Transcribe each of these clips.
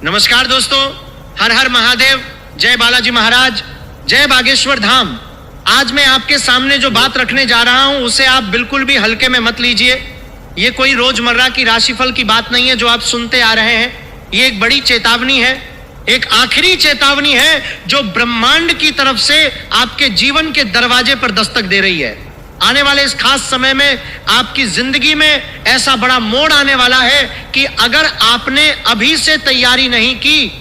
नमस्कार दोस्तों, हर हर महादेव, जय बालाजी महाराज, जय बागेश्वर धाम। आज मैं आपके सामने जो बात रखने जा रहा हूं उसे आप बिल्कुल भी हल्के में मत लीजिए। ये कोई रोजमर्रा की राशिफल की बात नहीं है जो आप सुनते आ रहे हैं। ये एक बड़ी चेतावनी है, एक आखिरी चेतावनी है जो ब्रह्मांड की तरफ से आपके जीवन के दरवाजे पर दस्तक दे रही है। आने वाले इस खास समय में आपकी जिंदगी में ऐसा बड़ा मोड़ आने वाला है कि अगर आपने अभी से तैयारी नहीं की,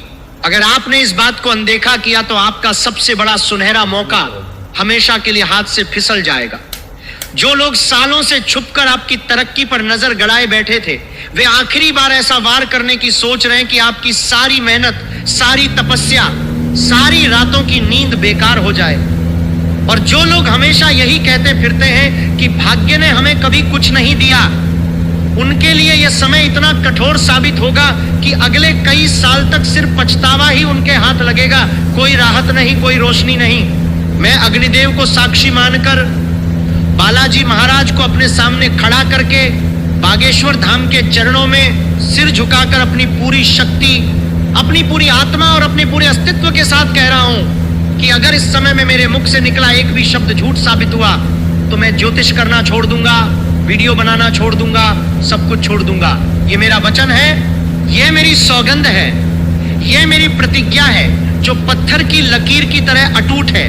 अगर आपने इस बात को अनदेखा किया तो आपका सबसे बड़ा सुनहरा मौका हमेशा के लिए हाथ से फिसल जाएगा। जो लोग सालों से छुपकर आपकी तरक्की पर नजर गड़ाए बैठे थे, वे आखिरी बार ऐसा वार करने की सोच रहे हैं कि आपकी सारी मेहनत, सारी तपस्या, सारी रातों की नींद बेकार हो जाए। और जो लोग हमेशा यही कहते फिरते हैं कि भाग्य ने हमें कभी कुछ नहीं दिया, उनके लिए यह समय इतना कठोर साबित होगा कि अगले कई साल तक सिर्फ पछतावा ही उनके हाथ लगेगा, कोई राहत नहीं, कोई रोशनी नहीं। मैं अग्निदेव को साक्षी मानकर, बालाजी महाराज को अपने सामने खड़ा करके, बागेश्वर धाम के चरणों में सिर झुकाकर अपनी पूरी शक्ति, अपनी पूरी आत्मा और अपने पूरे अस्तित्व के साथ कह रहा हूं कि अगर इस समय में मेरे मुख से निकला एक भी शब्द झूठ साबित हुआ तो मैं ज्योतिष करना छोड़ दूंगा, वीडियो बनाना छोड़ दूंगा, सब कुछ छोड़ दूंगा। ये मेरा वचन है, ये मेरी सौगंध है, ये मेरी प्रतिज्ञा है जो पत्थर की लकीर की तरह अटूट है।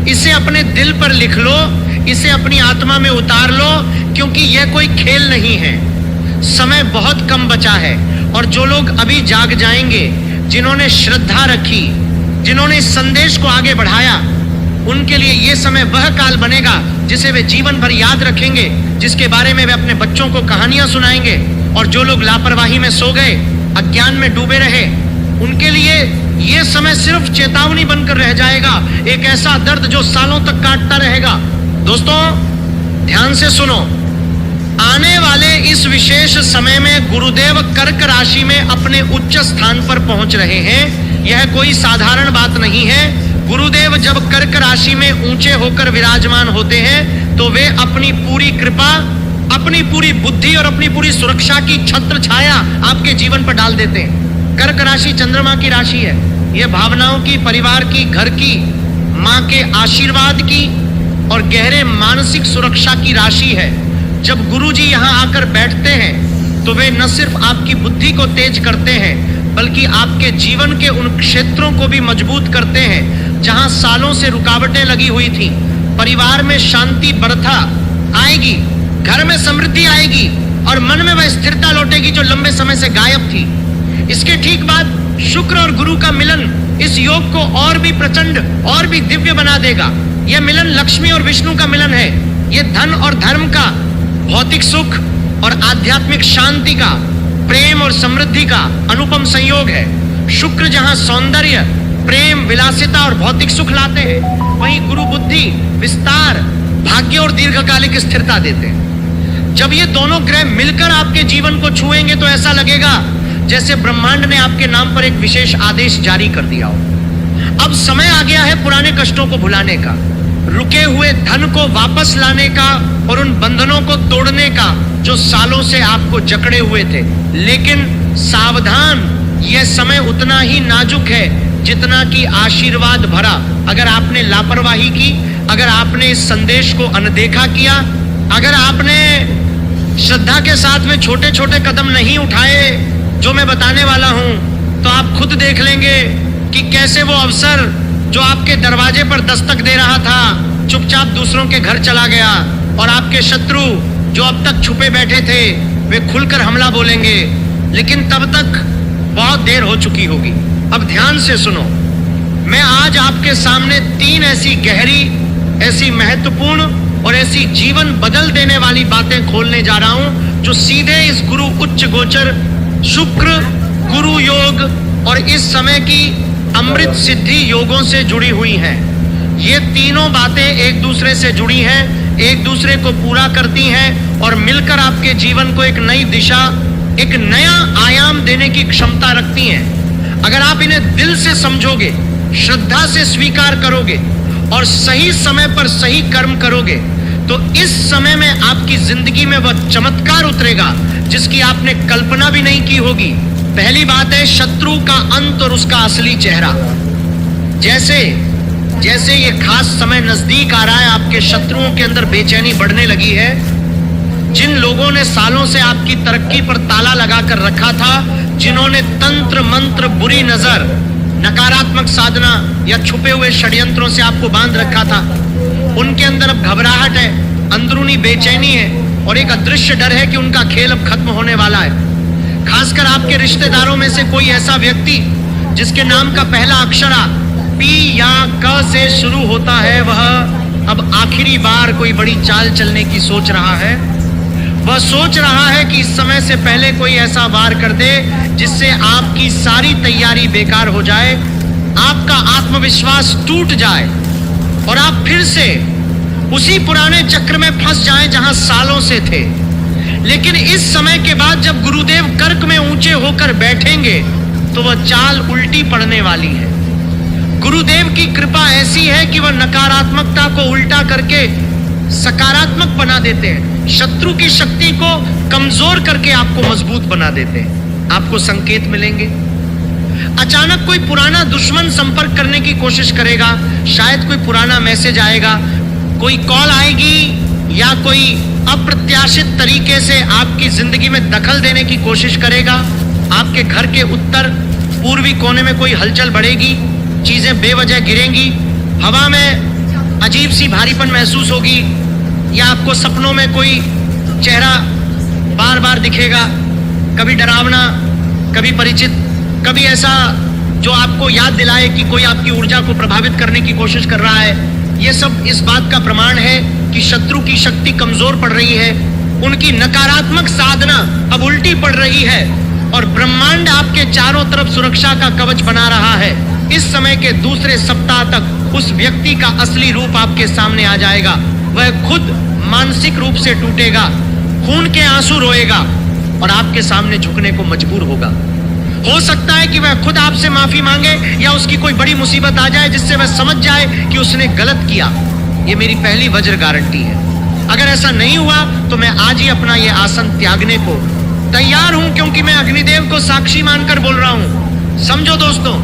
इसे अपने दिल पर लिख लो, इसे अपनी आत्मा में उतार लो, क्योंकि यह कोई खेल नहीं है। समय बहुत कम बचा है और जो लोग अभी जाग जाएंगे, जिन्होंने श्रद्धा रखी, जिन्होंने इस संदेश को आगे बढ़ाया, उनके लिए यह समय वह काल बनेगा जिसे वे जीवन भर याद रखेंगे, जिसके बारे में वे अपने बच्चों को कहानियां सुनाएंगे। और जो लोग लापरवाही में सो गए, अज्ञान में डूबे रहे, उनके लिए यह समय सिर्फ चेतावनी बनकर रह जाएगा, एक ऐसा दर्द जो सालों तक काटता रहेगा। दोस्तों ध्यान से सुनो, आने वाले इस विशेष समय में गुरुदेव कर्क राशि में अपने उच्च स्थान पर पहुंच रहे हैं। यह कोई साधारण बात नहीं है। गुरुदेव जब कर्क राशि में ऊंचे होकर विराजमान होते हैं तो वे अपनी पूरी कृपा, अपनी पूरी बुद्धि और अपनी पूरी सुरक्षा की छत्र छाया आपके जीवन पर डाल देते हैं। कर्क राशि चंद्रमा की राशि है। यह भावनाओं की, परिवार की, घर की, माँ के आशीर्वाद की और गहरे मानसिक सुरक्षा की राशि है। जब गुरुजी यहाँ आकर बैठते हैं तो वे न सिर्फ आपकी बुद्धि को तेज करते हैं, बल्कि आपके जीवन के उन क्षेत्रों को भी मजबूत करते हैं जहां सालों से रुकावटें लगी हुई थी। परिवार में शांति बरथा आएगी, घर में समृद्धि आएगी और मन में वह स्थिरता लौटेगी जो लंबे समय से गायब थी। इसके ठीक बाद शुक्र और गुरु का मिलन इस योग को और भी प्रचंड और भी दिव्य बना देगा। यह मिलन लक्ष्मी और विष्णु का मिलन है। यह धन और धर्म का, भौतिक सुख और आध्यात्मिक शांति का, प्रेम और समृद्धि का अनुपम संयोग है। शुक्र जहां सौंदर्य, प्रेम, विलासिता और भौतिक सुख लाते हैं, वहीं गुरु बुद्धि, विस्तार, भाग्य और दीर्घकालिक स्थिरता देते हैं। जब ये दोनों ग्रह मिलकर आपके जीवन को छुएंगे तो ऐसा लगेगा जैसे ब्रह्मांड ने आपके नाम पर एक विशेष आदेश जारी कर दिया हो। अब समय आ गया है पुराने कष्टों को भुलाने का, रुके हुए धन को वापस लाने का और उन बंधनों को तोड़ने का जो सालों से आपको जकड़े हुए थे। लेकिन सावधान, यह समय उतना ही नाजुक है जितना कि आशीर्वाद भरा। अगर आपने लापरवाही की, अगर आपने इस संदेश को अनदेखा किया, अगर आपने श्रद्धा के साथ में छोटे छोटे कदम नहीं उठाए जो मैं बताने वाला हूं, तो आप खुद देख लेंगे कि कैसे वो अवसर जो आपके दरवाजे पर दस्तक दे रहा था चुपचाप दूसरों के घर चला गया और आपके शत्रु जो अब तक छुपे बैठे थे वे खुलकर हमला बोलेंगे। लेकिन तब तक बहुत देर हो चुकी होगी। अब ध्यान से सुनो, मैं आज आपके सामने 3 ऐसी गहरी, ऐसी महत्वपूर्ण और ऐसी जीवन बदल देने वाली बातें खोलने जा रहा हूं जो सीधे इस गुरु उच्च गोचर, शुक्र गुरु योग और इस समय की अमृत सिद्धि योगों से जुड़ी हुई हैं। ये तीनों बातें एक दूसरे से जुड़ी हैं, एक दूसरे को पूरा करती हैं और मिलकर आपके जीवन को एक नई दिशा, एक नया आयाम देने की क्षमता रखती हैं। अगर आप इन्हें दिल से समझोगे, श्रद्धा से स्वीकार करोगे और सही समय पर सही कर्म करोगे तो इस समय में आपकी जिंदगी में वह चमत्कार उतरेगा जिसकी आपने कल्पना भी नहीं की होगी। पहली बात है शत्रु का अंत और उसका असली चेहरा। जैसे जैसे ये खास समय नजदीक आ रहा है, आपके शत्रुओं के अंदर बेचैनी बढ़ने लगी है। जिन लोगों ने सालों से आपकी तरक्की पर ताला लगाकर रखा था, जिन्होंने तंत्र मंत्र, बुरी नजर, नकारात्मक साधना या छुपे हुए षड्यंत्रों से आपको बांध रखा था, उनके अंदर अब घबराहट है, अंदरूनी बेचैनी है और एक अदृश्य डर है कि उनका खेल अब खत्म होने वाला है। खासकर आपके रिश्तेदारों में से कोई ऐसा व्यक्ति जिसके नाम का पहला अक्षर पी या क से शुरू होता है, वह अब आखिरी बार कोई बड़ी चाल चलने की सोच रहा है। वह सोच रहा है कि इस समय से पहले कोई ऐसा वार कर दे जिससे आपकी सारी तैयारी बेकार हो जाए, आपका आत्मविश्वास टूट जाए और आप फिर से उसी पुराने चक्र में फंस जाएं जहां सालों से थे। लेकिन इस समय के बाद जब गुरुदेव कर्क में ऊंचे होकर बैठेंगे तो वह चाल उल्टी पड़ने वाली है। गुरुदेव की कृपा ऐसी है कि वह नकारात्मकता को उल्टा करके सकारात्मक बना देते हैं, शत्रु की शक्ति को कमजोर करके आपको मजबूत बना देते हैं। आपको संकेत मिलेंगे, अचानक कोई पुराना दुश्मन संपर्क करने की कोशिश करेगा, शायद कोई पुराना मैसेज आएगा, कोई कॉल आएगी या कोई अप्रत्याशित तरीके से आपकी जिंदगी में दखल देने की कोशिश करेगा। आपके घर के उत्तर पूर्वी कोने में कोई हलचल बढ़ेगी, चीजें बेवजह गिरेंगी, हवा में अजीब सी भारीपन महसूस होगी या आपको सपनों में कोई चेहरा बार बार दिखेगा, कभी डरावना, कभी परिचित, कभी ऐसा जो आपको याद दिलाए कि कोई आपकी ऊर्जा को प्रभावित करने की कोशिश कर रहा है। ये सब इस बात का प्रमाण है कि शत्रु की शक्ति कमजोर पड़ रही है, उनकी नकारात्मक साधना अब उल्टी पड़ रही है और ब्रह्मांड आपके चारों तरफ सुरक्षा का कवच बना रहा है। इस समय के दूसरे सप्ताह तक उस व्यक्ति का असली रूप आपके सामने आ जाएगा। वह खुद मानसिक रूप से टूटेगा, खून के आंसू रोएगा और आपके सामने झुकने को मजबूर होगा। हो सकता है कि वह खुद आपसे माफी मांगे या उसकी कोई बड़ी मुसीबत आ जाए जिससे वह समझ जाए कि उसने गलत किया। ये मेरी पहली वज्र गारंटी है। अगर ऐसा नहीं हुआ तो मैं आज ही अपना ये आसन त्यागने को तैयार हूं, क्योंकि मैं अग्निदेव को साक्षी मानकर बोल रहा हूं। समझो दोस्तों,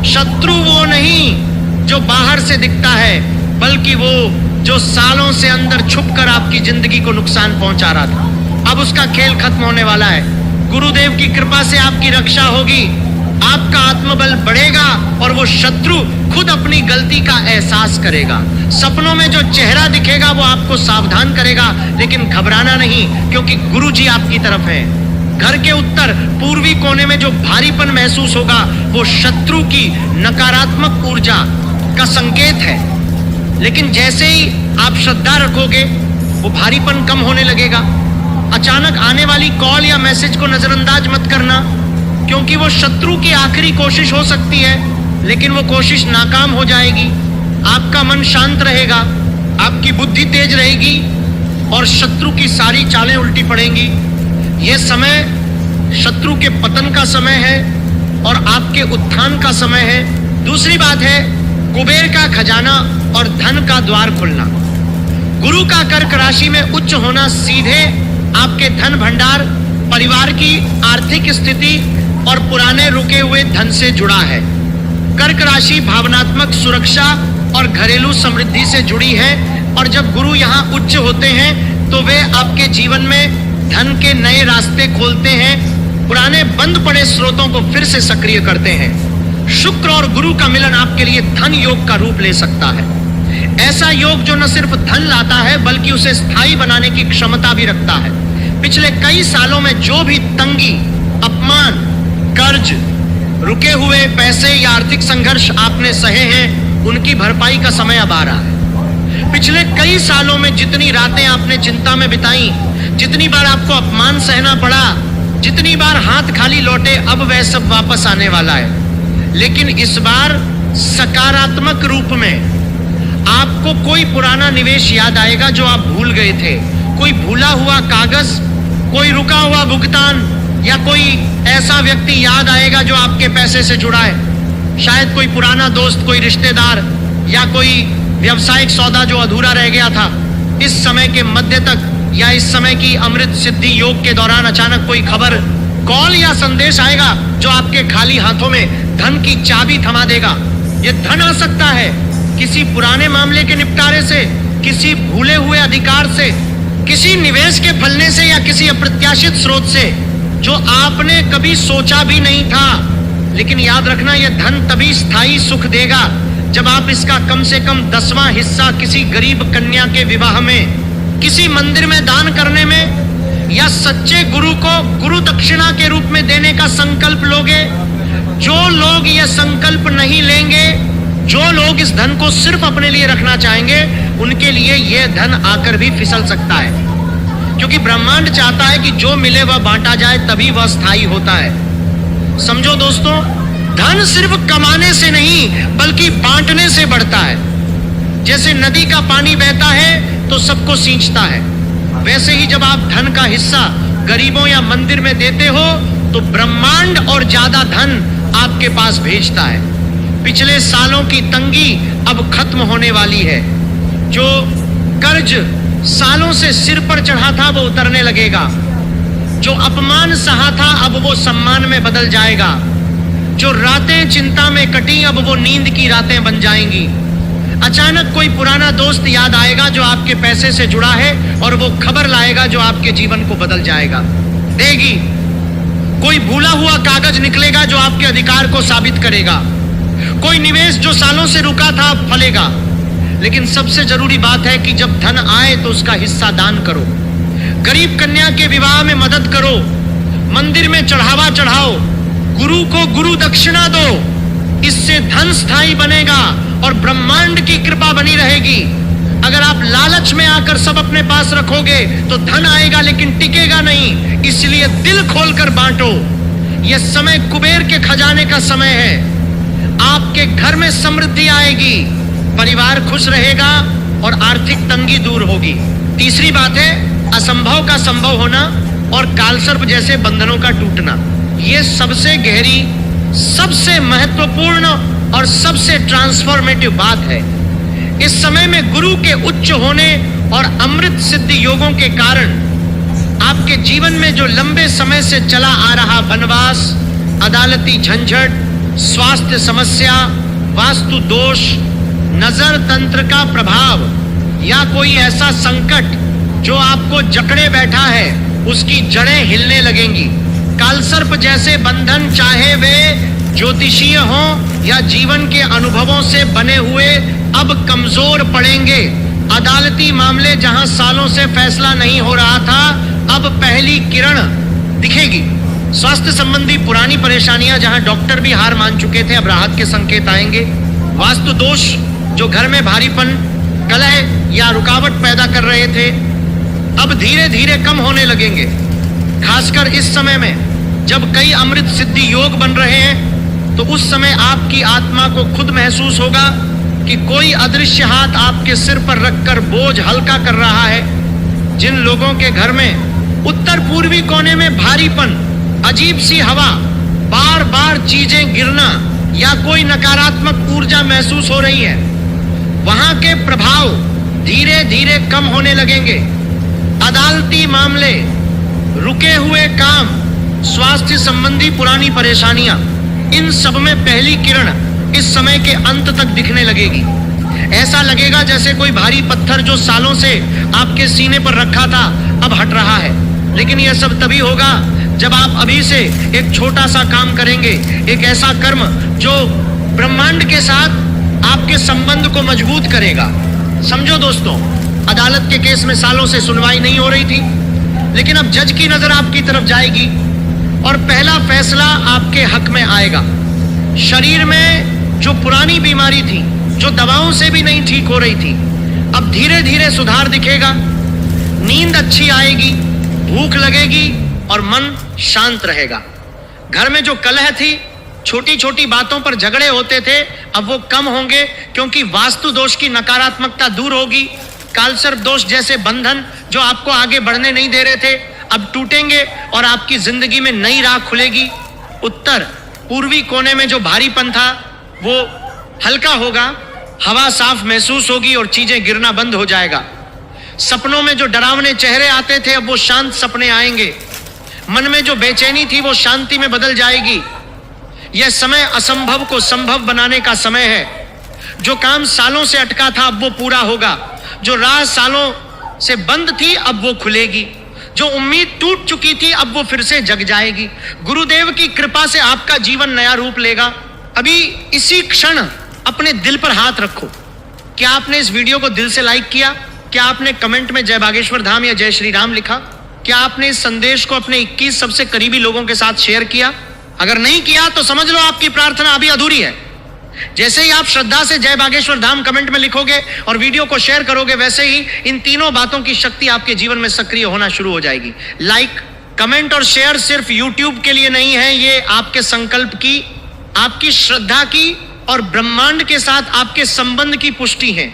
शत्रु वो नहीं जो बाहर से दिखता है, बल्कि वो जो सालों से अंदर छुपकर आपकी जिंदगी को नुकसान पहुंचा रहा था। अब उसका खेल खत्म होने वाला है। गुरुदेव की कृपा से आपकी रक्षा होगी, आपका आत्मबल बढ़ेगा और वो शत्रु खुद अपनी गलती का एहसास करेगा। सपनों में जो चेहरा दिखेगा वो आपको सावधान करेगा, लेकिन घबराना नहीं, क्योंकि गुरु जी आपकी तरफ है। घर के उत्तर पूर्वी कोने में जो भारीपन महसूस होगा वो शत्रु की नकारात्मक ऊर्जा का संकेत है। लेकिन जैसे ही आप श्रद्धा रखोगे वो भारीपन कम होने लगेगा। अचानक आने वाली कॉल या मैसेज को नजरअंदाज मत करना, क्योंकि वो शत्रु की आखिरी कोशिश हो सकती है, लेकिन वो कोशिश नाकाम हो जाएगी। आपका मन शांत रहेगा, आपकी बुद्धि तेज रहेगी और शत्रु की सारी चालें उल्टी पड़ेंगी। ये समय शत्रु के पतन का समय है और आपके उत्थान का समय है। दूसरी बात है कुबेर का खजाना और धन का द्वार खुलना। गुरु का कर्क राशि में उच्च होना सीधे आपके धन भंडार, परिवार की आर्थिक स्थिति और पुराने रुके हुए धन से जुड़ा है। कर्क राशि भावनात्मक सुरक्षा और घरेलू समृद्धि से जुड़ी है और जब गुरु यहाँ उच्च होते हैं तो वे आपके जीवन में धन के नए रास्ते खोलते हैं, पुराने बंद पड़े स्रोतों को फिर से सक्रिय करते हैं। शुक्र और गुरु का मिलन आपके लिए धन योग का रूप ले सकता है। ऐसा योग जो न सिर्फ धन लाता है बल्कि उसे स्थायी बनाने की क्षमता भी रखता है। पिछले कई सालों में जो भी तंगी, अपमान, कर्ज, रुके हुए पैसे या आर्थिक संघर्ष आपने सहे हैं, उनकी भरपाई का समय अब आ रहा है। पिछले कई सालों में जितनी रातें आपने चिंता में बिताई, जितनी बार आपको अपमान सहना पड़ा, जितनी बार हाथ खाली लौटे, अब वह सब वापस आने वाला है। लेकिन इस बार सकारात्मक रूप में आपको कोई पुराना निवेश याद आएगा जो आप भूल गए थे। कोई भूला हुआ कागज, कोई रुका हुआ भुगतान या कोई ऐसा व्यक्ति याद आएगा जो आपके पैसे से जुड़ा है। शायद कोई पुराना दोस्त, कोई रिश्तेदार या कोई व्यवसायिक सौदा जो अधूरा रह गया था। इस समय के मध्य तक या इस समय की अमृत सिद्धि योग के दौरान अचानक कोई खबर कॉल या संदेश आएगा जो आपके खाली हाथों में धन की चाबी थमा देगा। ये धन आ सकता है किसी पुराने मामले के निपटारे से, किसी भूले हुए अधिकार से, किसी निवेश के फलने से या किसी अप्रत्याशित स्रोत से जो आपने कभी सोचा भी नहीं था। लेकिन याद रखना, यह धन तभी स्थायी सुख देगा जब आप इसका कम से कम 10वां हिस्सा किसी गरीब कन्या के विवाह में, किसी मंदिर में दान करने में या सच्चे गुरु को गुरु दक्षिणा के रूप में देने का संकल्प लोगे। जो लोग यह संकल्प नहीं लेंगे, जो लोग इस धन को सिर्फ अपने लिए रखना चाहेंगे, उनके लिए यह धन आकर भी फिसल सकता है, क्योंकि ब्रह्मांड चाहता है कि जो मिले वह बांटा जाए, तभी वह स्थायी होता है। समझो दोस्तों, धन सिर्फ कमाने से नहीं बल्कि बांटने से बढ़ता है। जैसे नदी का पानी बहता है तो सबको सींचता है, वैसे ही जब आप धन का हिस्सा गरीबों या मंदिर में देते हो तो ब्रह्मांड और ज्यादा धन आपके पास भेजता है। पिछले सालों की तंगी अब खत्म होने वाली है। जो कर्ज सालों से सिर पर चढ़ा था वो उतरने लगेगा। जो अपमान सहा था अब वो सम्मान में बदल जाएगा। जो रातें चिंता में कटी अब वो नींद की रातें बन जाएंगी। अचानक कोई पुराना दोस्त याद आएगा जो आपके पैसे से जुड़ा है और वो खबर लाएगा जो आपके जीवन को बदल जाएगा देगी। कोई भूला हुआ कागज निकलेगा जो आपके अधिकार को साबित करेगा। कोई निवेश जो सालों से रुका था अब फलेगा। लेकिन सबसे जरूरी बात है कि जब धन आए तो उसका हिस्सा दान करो। गरीब कन्या के विवाह में मदद करो, मंदिर में चढ़ावा चढ़ाओ, गुरु को गुरु दक्षिणा दो। इससे धन स्थायी बनेगा और ब्रह्मांड की कृपा बनी रहेगी। अगर आप लालच में आकर सब अपने पास रखोगे तो धन आएगा लेकिन टिकेगा नहीं। इसलिए दिल खोलकर बांटो। यह समय कुबेर के खजाने का समय है। आपके घर में समृद्धि आएगी, परिवार खुश रहेगा और आर्थिक तंगी दूर होगी। तीसरी बात है असंभव का संभव होना और कालसर्प जैसे बंधनों का टूटना। यह सबसे गहरी, सबसे महत्वपूर्ण और सबसे ट्रांसफॉर्मेटिव बात है। इस समय में गुरु के उच्च होने और अमृत सिद्धि योगों के कारण आपके जीवन में जो लंबे समय से चला आ रहा वनवास, अदालती झंझट, स्वास्थ्य समस्या, वास्तु दोष, नजर तंत्र का प्रभाव या कोई ऐसा संकट जो आपको जकड़े बैठा है, उसकी जड़ें हिलने लगेंगी। कालसर्प जैसे बंधन, चाहे वे ज्योतिषीय हों या जीवन के अनुभवों से बने हुए, अब कमजोर पड़ेंगे। अदालती मामले जहां सालों से फैसला नहीं हो रहा था, अब पहली किरण दिखेगी। स्वास्थ्य संबंधी पुरानी परेशानियां जहां डॉक्टर भी हार मान चुके थे, अब राहत के संकेत आएंगे। वास्तु दोष जो घर में भारीपन, कलह या रुकावट पैदा कर रहे थे, अब धीरे धीरे कम होने लगेंगे। खासकर इस समय में जब कई अमृत सिद्धि योग बन रहे हैं, तो उस समय आपकी आत्मा को खुद महसूस होगा कि कोई अदृश्य हाथ आपके सिर पर रखकर बोझ हल्का कर रहा है। जिन लोगों के घर में उत्तर पूर्वी कोने में भारीपन, अजीब सी हवा, बार बार चीजें गिरना या कोई नकारात्मक ऊर्जा महसूस हो रही है, वहां के प्रभाव धीरे धीरे कम होने लगेंगे। अदालती मामले, रुके हुए काम, स्वास्थ्य संबंधी पुरानी परेशानियां, इन सब में पहली किरण इस समय के अंत तक दिखने लगेगी। ऐसा लगेगा जैसे कोई भारी पत्थर जो सालों से आपके सीने पर रखा था अब हट रहा है। लेकिन यह सब तभी होगा जब आप अभी से एक छोटा सा काम करेंगे, एक ऐसा कर्म जो ब्रह्मांड के साथ आपके संबंध को मजबूत करेगा। समझो दोस्तों, अदालत के केस में सालों से सुनवाई नहीं हो रही थी, लेकिन अब जज की नजर आपकी तरफ जाएगी और पहला फैसला आपके हक में आएगा। शरीर में जो पुरानी बीमारी थी, जो दवाओं से भी नहीं ठीक हो रही थी, अब धीरे धीरे सुधार दिखेगा। नींद अच्छी आएगी, भूख लगेगी और मन शांत रहेगा। घर में जो कलह थी, छोटी छोटी बातों पर झगड़े होते थे, अब वो कम होंगे क्योंकि वास्तु दोष की नकारात्मकता दूर होगी। कालसर्प दोष जैसे बंधन जो आपको आगे बढ़ने नहीं दे रहे थे, अब टूटेंगे और आपकी जिंदगी में नई राह खुलेगी। उत्तर पूर्वी कोने में जो भारीपन था वो हल्का होगा, हवा साफ महसूस होगी और चीजें गिरना बंद हो जाएगा। सपनों में जो डरावने चेहरे आते थे, अब वो शांत सपने आएंगे। मन में जो बेचैनी थी वो शांति में बदल जाएगी। यह समय असंभव को संभव बनाने का समय है। जो काम सालों से अटका था अब वो पूरा होगा। जो राह सालों से बंद थी अब वो खुलेगी। जो उम्मीद टूट चुकी थी अब वो फिर से जग जाएगी। गुरुदेव की कृपा से आपका जीवन नया रूप लेगा। अभी इसी क्षण अपने दिल पर हाथ रखो। क्या आपने इस वीडियो को दिल से लाइक किया? क्या आपने कमेंट में जय बागेश्वर धाम या जय श्री राम लिखा? क्या आपने इस संदेश को अपने 21 सबसे करीबी लोगों के साथ शेयर किया? अगर नहीं किया तो समझ लो आपकी प्रार्थना अभी अधूरी है। जैसे ही आप श्रद्धा से जय बागेश्वर धाम कमेंट में लिखोगे और वीडियो को शेयर करोगे, वैसे ही इन तीनों बातों की शक्ति आपके जीवन में सक्रिय होना शुरू हो जाएगी। लाइक, कमेंट और शेयर सिर्फ यूट्यूब के लिए नहीं है, ये आपके संकल्प की, आपकी श्रद्धा की और ब्रह्मांड के साथ आपके संबंध की पुष्टि है।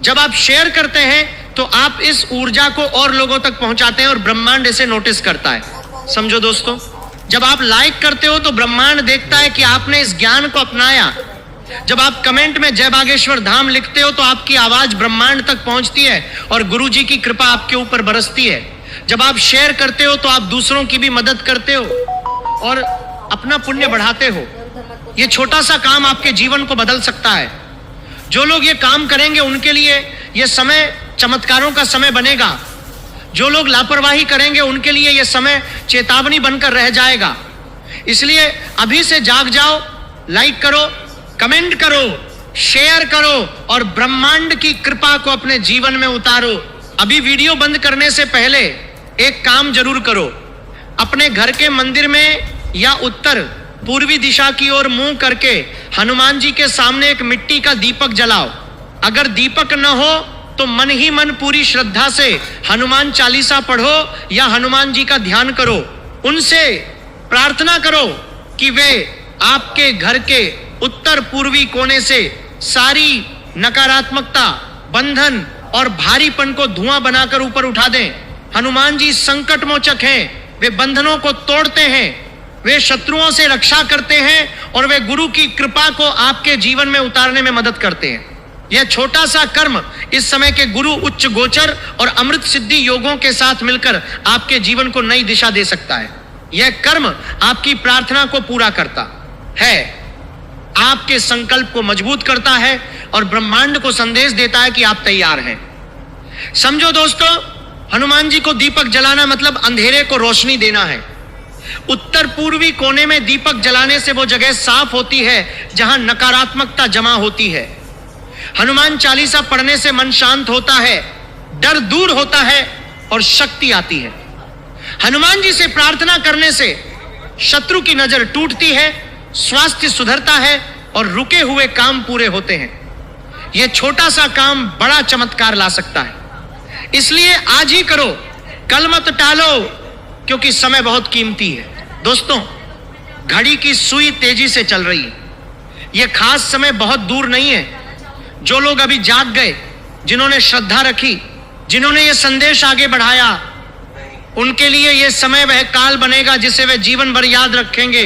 जब आप शेयर करते हैं तो आप इस ऊर्जा को और लोगों तक पहुंचाते हैं और ब्रह्मांड इसे नोटिस करता है। समझो दोस्तों, जब आप लाइक करते हो तो ब्रह्मांड देखता है कि आपने इस ज्ञान को अपनाया। जब आप कमेंट में जय बागेश्वर धाम लिखते हो तो आपकी आवाज ब्रह्मांड तक पहुंचती है और गुरु जी की कृपा आपके ऊपर बरसती है। जब आप शेयर करते हो तो आप दूसरों की भी मदद करते हो और अपना पुण्य बढ़ाते हो। यह छोटा सा काम आपके जीवन को बदल सकता है। जो लोग ये काम करेंगे उनके लिए यह समय चमत्कारों का समय बनेगा। जो लोग लापरवाही करेंगे उनके लिए यह समय चेतावनी बनकर रह जाएगा। इसलिए अभी से जाग जाओ, लाइक करो, कमेंट करो, शेयर करो और ब्रह्मांड की कृपा को अपने जीवन में उतारो। अभी वीडियो बंद करने से पहले एक काम जरूर करो। अपने घर के मंदिर में या उत्तर पूर्वी दिशा की ओर मुंह करके हनुमान जी के सामने एक मिट्टी का दीपक जलाओ। अगर दीपक न हो तो मन ही मन पूरी श्रद्धा से हनुमान चालीसा पढ़ो या हनुमान जी का ध्यान करो। उनसे प्रार्थना करो कि वे आपके घर के उत्तर पूर्वी कोने से सारी नकारात्मकता, बंधन और भारीपन को धुआं बनाकर ऊपर उठा दें। हनुमान जी संकट मोचक हैं, वे बंधनों को तोड़ते हैं, वे शत्रुओं से रक्षा करते हैं और वे गुरु की कृपा को आपके जीवन में उतारने में मदद करते हैं। यह छोटा सा कर्म इस समय के गुरु उच्च गोचर और अमृत सिद्धि योगों के साथ मिलकर आपके जीवन को नई दिशा दे सकता है। यह कर्म आपकी प्रार्थना को पूरा करता है, आपके संकल्प को मजबूत करता है और ब्रह्मांड को संदेश देता है कि आप तैयार हैं। समझो दोस्तों, हनुमान जी को दीपक जलाना मतलब अंधेरे को रोशनी देना है। उत्तर पूर्वी कोने में दीपक जलाने से वो जगह साफ होती है जहां नकारात्मकता जमा होती है। हनुमान चालीसा पढ़ने से मन शांत होता है, डर दूर होता है और शक्ति आती है। हनुमान जी से प्रार्थना करने से शत्रु की नजर टूटती है, स्वास्थ्य सुधरता है और रुके हुए काम पूरे होते हैं। यह छोटा सा काम बड़ा चमत्कार ला सकता है। इसलिए आज ही करो, कल मत टालो, क्योंकि समय बहुत कीमती है। दोस्तों, घड़ी की सुई तेजी से चल रही है। यह खास समय बहुत दूर नहीं है। जो लोग अभी जाग गए, जिन्होंने श्रद्धा रखी, जिन्होंने यह संदेश आगे बढ़ाया, उनके लिए यह समय वह काल बनेगा जिसे वे जीवन भर याद रखेंगे।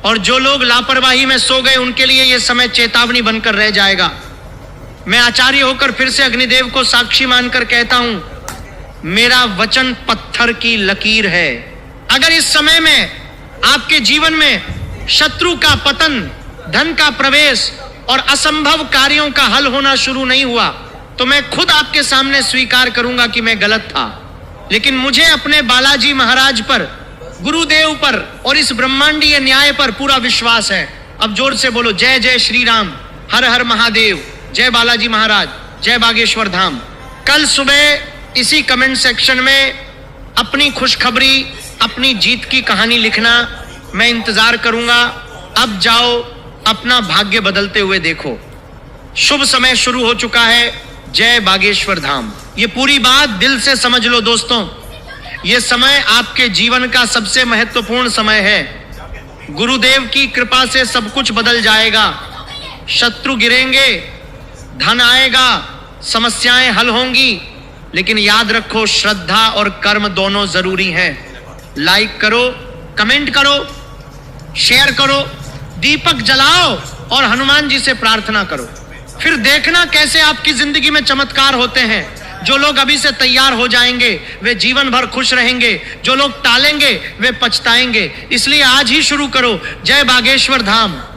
और जो लोग लापरवाही में सो गए, उनके लिए यह समय चेतावनी बनकर रह जाएगा। मैं आचार्य होकर फिर से अग्निदेव को साक्षी मानकर कहता हूं, मेरा वचन पत्थर की लकीर है। अगर इस समय में आपके जीवन में शत्रु का पतन, धन का प्रवेश और असंभव कार्यों का हल होना शुरू नहीं हुआ, तो मैं खुद आपके सामने स्वीकार करूंगा कि मैं गलत था। लेकिन मुझे अपने बालाजी महाराज पर, गुरुदेव पर और इस ब्रह्मांडीय न्याय पर पूरा विश्वास है। अब जोर से बोलो, जय जय श्री राम, हर हर महादेव, जय बालाजी महाराज, जय बागेश्वर धाम। कल सुबह इसी कमेंट सेक्शन में अपनी खुशखबरी, अपनी जीत की कहानी लिखना मैं इंतजार करूंगा। अब जाओ, अपना भाग्य बदलते हुए देखो। शुभ समय शुरू हो चुका है। जय बागेश्वर धाम। ये पूरी बात दिल से समझ लो दोस्तों। ये समय आपके जीवन का सबसे महत्वपूर्ण समय है। गुरुदेव की कृपा से सब कुछ बदल जाएगा। शत्रु गिरेंगे, धन आएगा, समस्याएं हल होंगी, लेकिन याद रखो, श्रद्धा और कर्म दोनों जरूरी हैं। लाइक करो, कमेंट करो, शेयर करो, दीपक जलाओ और हनुमान जी से प्रार्थना करो। फिर देखना कैसे आपकी जिंदगी में चमत्कार होते हैं। जो लोग अभी से तैयार हो जाएंगे वे जीवन भर खुश रहेंगे, जो लोग टालेंगे वे पछताएंगे। इसलिए आज ही शुरू करो। जय बागेश्वर धाम।